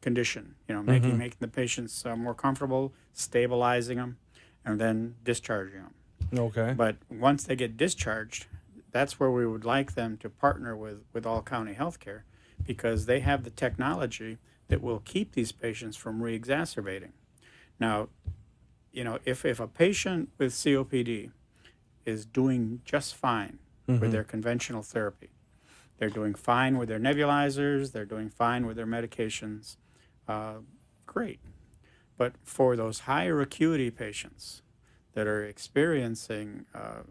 condition, making the patients more comfortable, stabilizing them, and then discharging them.
Okay.
But once they get discharged, that's where we would like them to partner with All County Healthcare, because they have the technology that will keep these patients from re-exacerbating. Now, if a patient with COPD is doing just fine with their conventional therapy, they're doing fine with their nebulizers, they're doing fine with their medications, great. But for those higher acuity patients that are experiencing a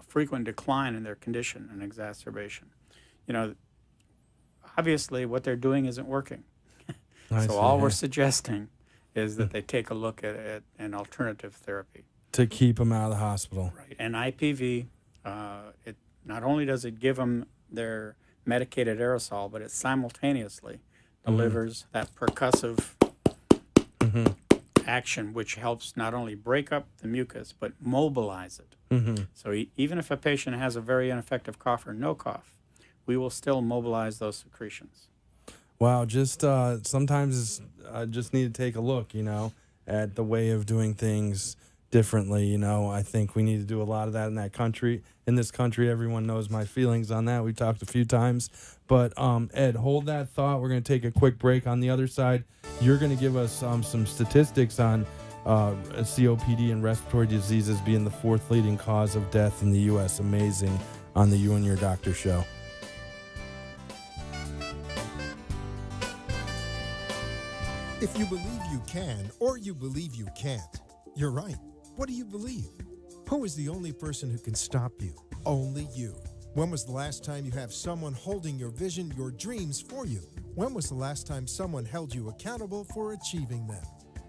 frequent decline in their condition and exacerbation, obviously what they're doing isn't working. All we're suggesting is that they take a look at an alternative therapy
to keep them out of the hospital.
Right. And IPV, it not only does it give them their medicated aerosol, but it simultaneously delivers that percussive action, which helps not only break up the mucus, but mobilize it. So even if a patient has a very ineffective cough or no cough, we will still mobilize those secretions.
Wow, just sometimes I just need to take a look, at the way of doing things differently. I think we need to do a lot of that in this country. Everyone knows my feelings on that. We've talked a few times. But Ed, hold that thought. We're going to take a quick break. On the other side, you're going to give us some statistics on COPD and respiratory diseases being the 4th leading cause of death in the U.S. Amazing on the You and Your Doctor show.
If you believe you can or you believe you can't, you're right. What do you believe? Who is the only person who can stop you? Only you. When was the last time you have someone holding your vision, your dreams for you? When was the last time someone held you accountable for achieving them?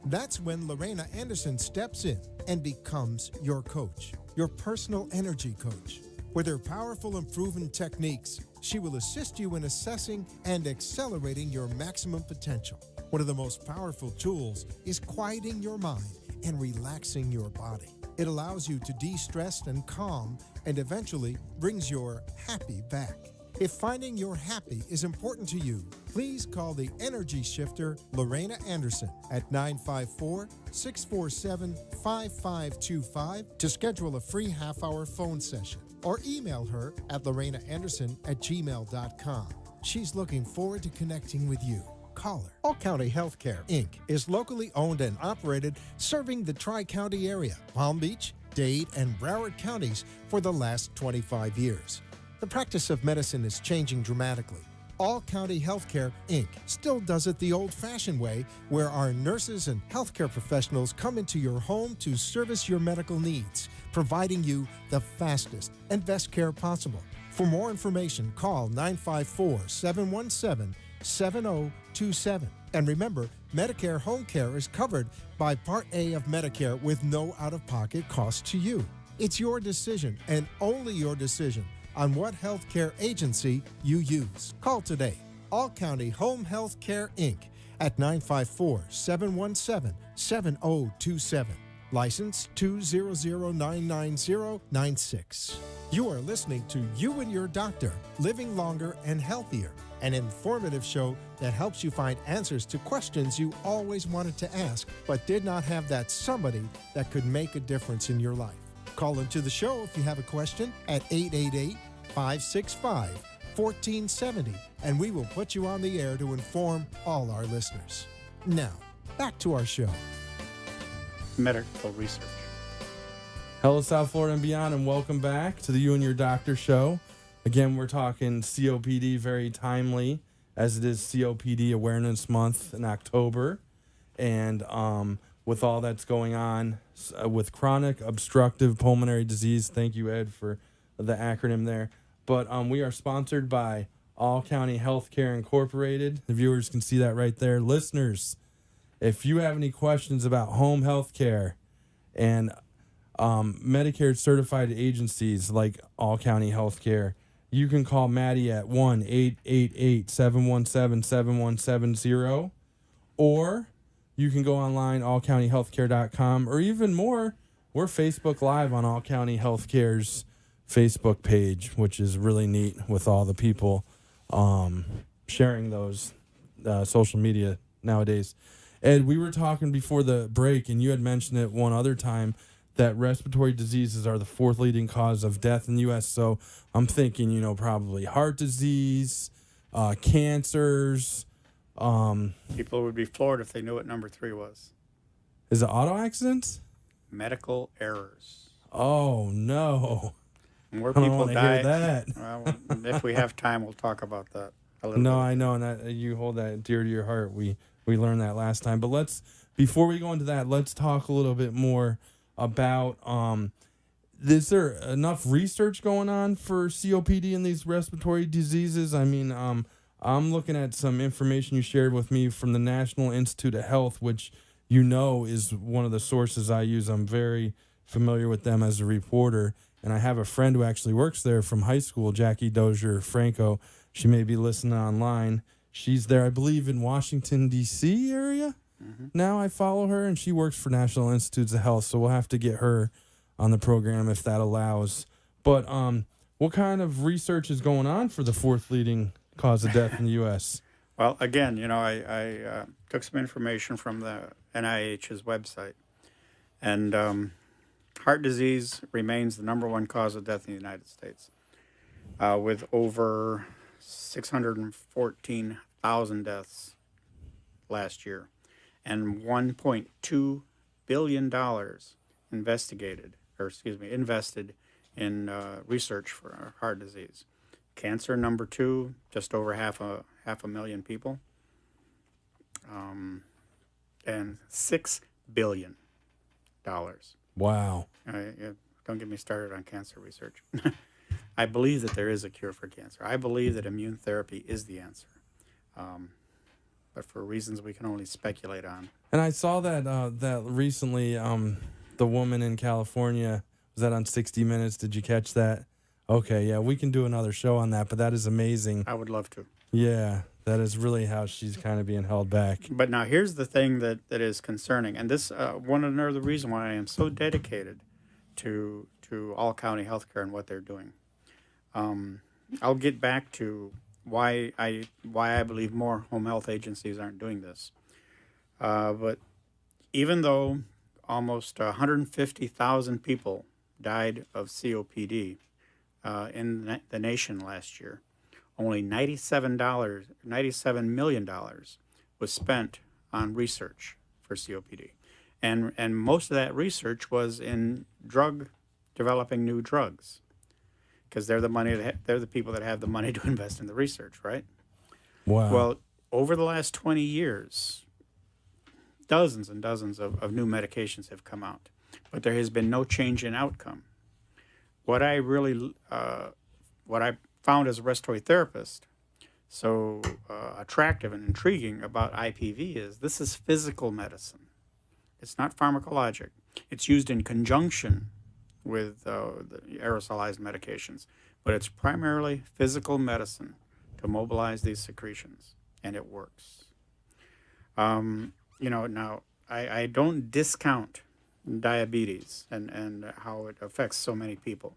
That's when Lorena Anderson steps in and becomes your coach, your personal energy coach. With her powerful and proven techniques, she will assist you in assessing and accelerating your maximum potential. One of the most powerful tools is quieting your mind and relaxing your body. It allows you to de-stress and calm and eventually brings your happy back. If finding your happy is important to you, please call the Energy Shifter Lorena Anderson at 954-647-5525 to schedule a free half-hour phone session, or email her at lorenaanderson@gmail.com. She's looking forward to connecting with you. Call her. All County Healthcare, Inc. is locally owned and operated, serving the Tri-County area, Palm Beach, Dade, and Broward counties for the last 25 years. The practice of medicine is changing dramatically. All County Healthcare, Inc. still does it the old-fashioned way, where our nurses and healthcare professionals come into your home to service your medical needs, providing you the fastest and best care possible. For more information, call 954-717-7027. And remember, Medicare Home Care is covered by Part A of Medicare with no out-of-pocket cost to you. It's your decision, and only your decision, on what healthcare agency you use. Call today. All County Home Health Care, Inc. at 954-717-7027. License 200999096. You are listening to You and Your Doctor, Living Longer and Healthier, an informative show that helps you find answers to questions you always wanted to ask, but did not have that somebody that could make a difference in your life. Call into the show if you have a question at 888-565-1470, and we will put you on the air to inform all our listeners. Now, back to our show.
Medical research.
Hello, South Florida and beyond, and welcome back to the You and Your Doctor show. Again, we're talking COPD, very timely, as it is COPD Awareness Month in October. And with all that's going on with chronic obstructive pulmonary disease, thank you, Ed, for the acronym there. But we are sponsored by All County Healthcare Incorporated. The viewers can see that right there. Listeners, if you have any questions about home health care and Medicare certified agencies like All County Healthcare, you can call Maddie at 1-888-717-7170, or you can go online, allcountyhealthcare.com, or even more, we're Facebook Live on All County Healthcare's Facebook page, which is really neat with all the people sharing those social media nowadays. Ed, we were talking before the break, and you had mentioned it one other time, that respiratory diseases are the fourth leading cause of death in the U.S. So I'm thinking, probably heart disease, cancers.
People would be floored if they knew what number 3 was.
Is it auto accidents?
Medical errors.
Oh, no.
More
I don't
people
want to
die.
hear that.
Well, if we have time, we'll talk about that a little
No,
bit.
I know, and that you hold that dear to your heart. We learned that last time. But before we go into that, let's talk a little bit more about is there enough research going on for COPD and these respiratory diseases? I mean, I'm looking at some information you shared with me from the National Institute of Health, which is one of the sources I use. I'm very familiar with them as a reporter, and I have a friend who actually works there from high school, Jackie Dozier Franco. She may be listening online. She's there, I believe, in Washington, D.C. area. Now I follow her, and she works for National Institutes of Health, so we'll have to get her on the program if that allows. But what kind of research is going on for the fourth leading cause of death in the U.S.?
Well, again, I took some information from the NIH's website, and heart disease remains the number one cause of death in the United States, with over 614,000 deaths last year, and $1.2 billion invested in research for heart disease. Cancer, number 2, just over half a million people, and $6 billion.
Wow.
Don't get me started on cancer research. I believe that there is a cure for cancer. I believe that immune therapy is the answer. But for reasons we can only speculate on.
And I saw that recently, the woman in California, was that on 60 Minutes? Did you catch that? Okay, yeah, we can do another show on that, but that is amazing.
I would love to.
Yeah, that is really how she's kind of being held back.
But now here's the thing that is concerning, and this one another reason why I am so dedicated to All County Healthcare and what they're doing. I'll get back to why I believe more home health agencies aren't doing this. But even though almost 150,000 people died of COPD in the nation last year, only $97 million was spent on research for COPD. And most of that research was in developing new drugs, because they're the people that have the money to invest in the research, right?
Wow.
Well, over the last 20 years, dozens and dozens of new medications have come out, but there has been no change in outcome. What I found as a respiratory therapist so attractive and intriguing about IPV is this is physical medicine. It's not pharmacologic. It's used in conjunction with the aerosolized medications, but it's primarily physical medicine to mobilize these secretions, and it works. Now I don't discount diabetes and how it affects so many people,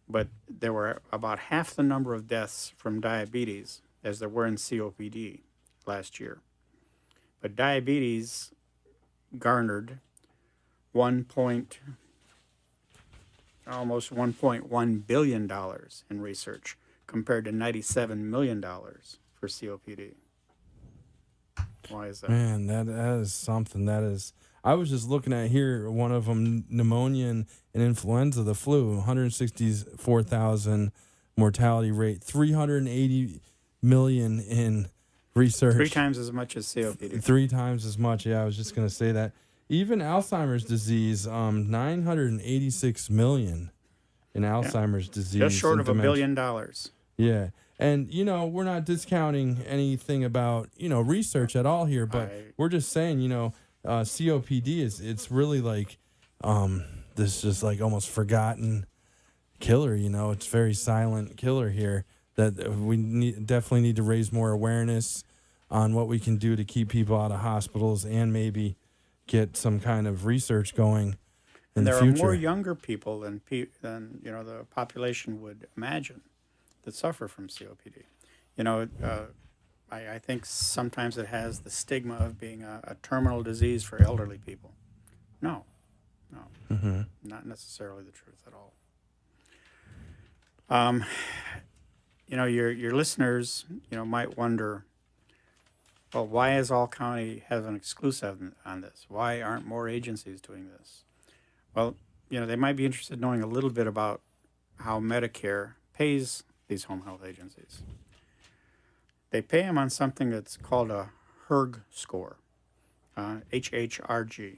but there were about half the number of deaths from diabetes as there were in COPD last year. But diabetes garnered almost $1.1 billion in research compared to $97 million for COPD. Why is that?
Man, that is something. I was just looking at here, one of them, pneumonia and influenza, the flu, 164,000 mortality rate, 380 million in research.
3 times as much as COPD.
3 times as much. Yeah, I was just going to say that. Even Alzheimer's disease, 986 million in Alzheimer's disease.
Just short
and
of $1
dementia.
billion.
Yeah. And, we're not discounting anything about, research at all here, but we're just saying, COPD it's really like this just like almost forgotten killer, it's very silent killer here that we definitely need to raise more awareness on what we can do to keep people out of hospitals and maybe get some kind of research going in the future.
There are more younger people than the population would imagine that suffer from COPD. I think sometimes it has the stigma of being a terminal disease for elderly people. No, not necessarily the truth at all. Your listeners, might wonder, well, why is All County have an exclusive on this? Why aren't more agencies doing this? Well, they might be interested in knowing a little bit about how Medicare pays these home health agencies. They pay them on something that's called a HRG score, HHRG,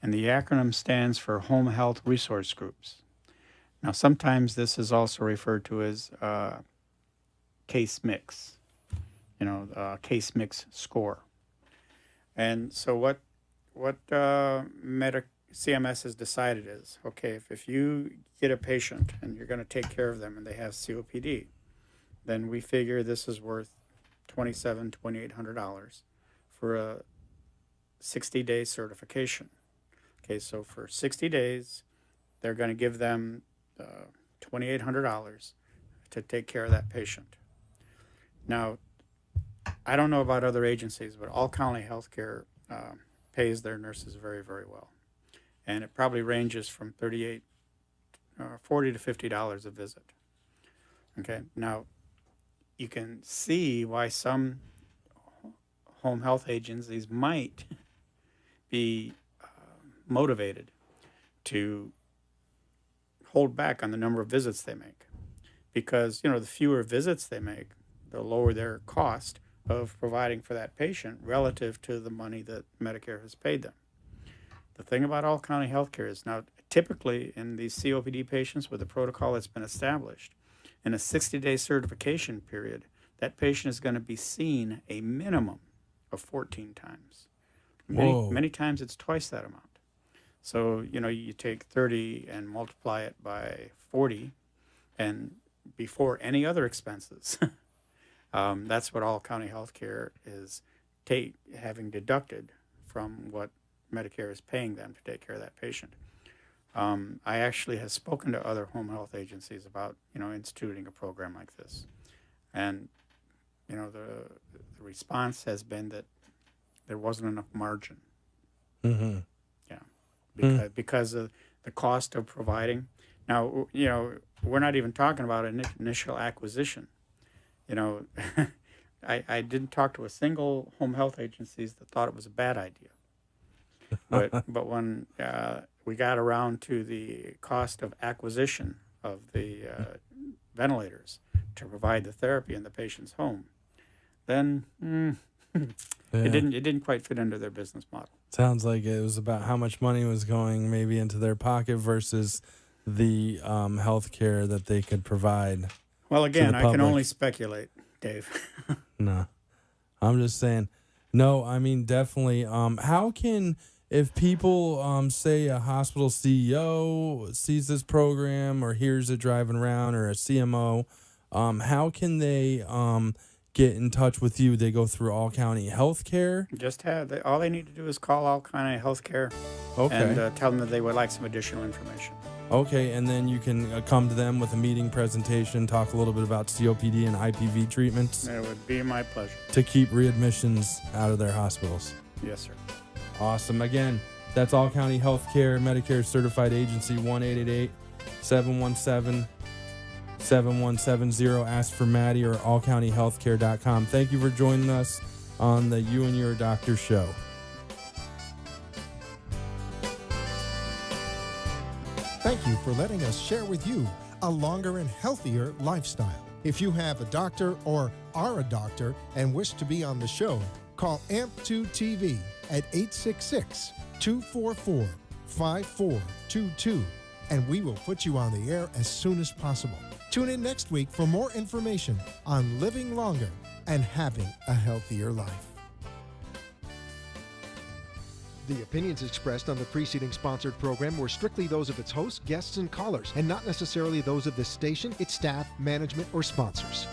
and the acronym stands for Home Health Resource Groups. Now, sometimes this is also referred to as case mix, case mix score. And so what CMS has decided is, okay, if you get a patient and you're going to take care of them and they have COPD, then we figure this is worth $2,800 for a 60-day certification. Okay, so for 60 days, they're going to give them $2,800 to take care of that patient. Now, I don't know about other agencies, but All County Healthcare pays their nurses very, very well. And it probably ranges from $40 to $50 a visit. Okay, now you can see why some home health agencies might be motivated to hold back on the number of visits they make, because the fewer visits they make, the lower their cost of providing for that patient relative to the money that Medicare has paid them. The thing about All County Healthcare is now typically in these COPD patients with a protocol that's been established, in a 60-day certification period, that patient is going to be seen a minimum of 14 times. Many times it's twice that amount. So, you take 30 and multiply it by 40, and before any other expenses, that's what All County Healthcare is having deducted from what Medicare is paying them to take care of that patient. I actually have spoken to other home health agencies about, instituting a program like this. And, the response has been that there wasn't enough margin.
Mm-hmm.
Yeah. Because of the cost of providing. Now, we're not even talking about an initial acquisition. I didn't talk to a single home health agencies that thought it was a bad idea. But when we got around to the cost of acquisition of the ventilators to provide the therapy in the patient's home, then it didn't quite fit into their business model.
Sounds like it was about how much money was going maybe into their pocket versus the health care that they could provide.
Well, again, I can only speculate, Dave.
No, I'm just saying. No, I mean, definitely. How can, if people, say a hospital CEO sees this program or hears it driving around, or a CMO, how can they get in touch with you? They go through All County Healthcare?
All they need to do is call All County Healthcare and tell them that they would like some additional information.
Okay, and then you can come to them with a meeting presentation, talk a little bit about COPD and IPV treatments.
It would be my pleasure.
To keep readmissions out of their hospitals.
Yes, sir.
Awesome. Again, that's All County Healthcare, Medicare Certified Agency, 1-888-717-7170. Ask for Maddie or allcountyhealthcare.com. Thank you for joining us on the You and Your Doctor show.
Thank you for letting us share with you a longer and healthier lifestyle. If you have a doctor or are a doctor and wish to be on the show, call AMP2 TV at 866-244-5422 and we will put you on the air as soon as possible. Tune in next week for more information on living longer and having a healthier life. The opinions expressed on the preceding sponsored program were strictly those of its hosts, guests, and callers, and not necessarily those of this station, its staff, management, or sponsors.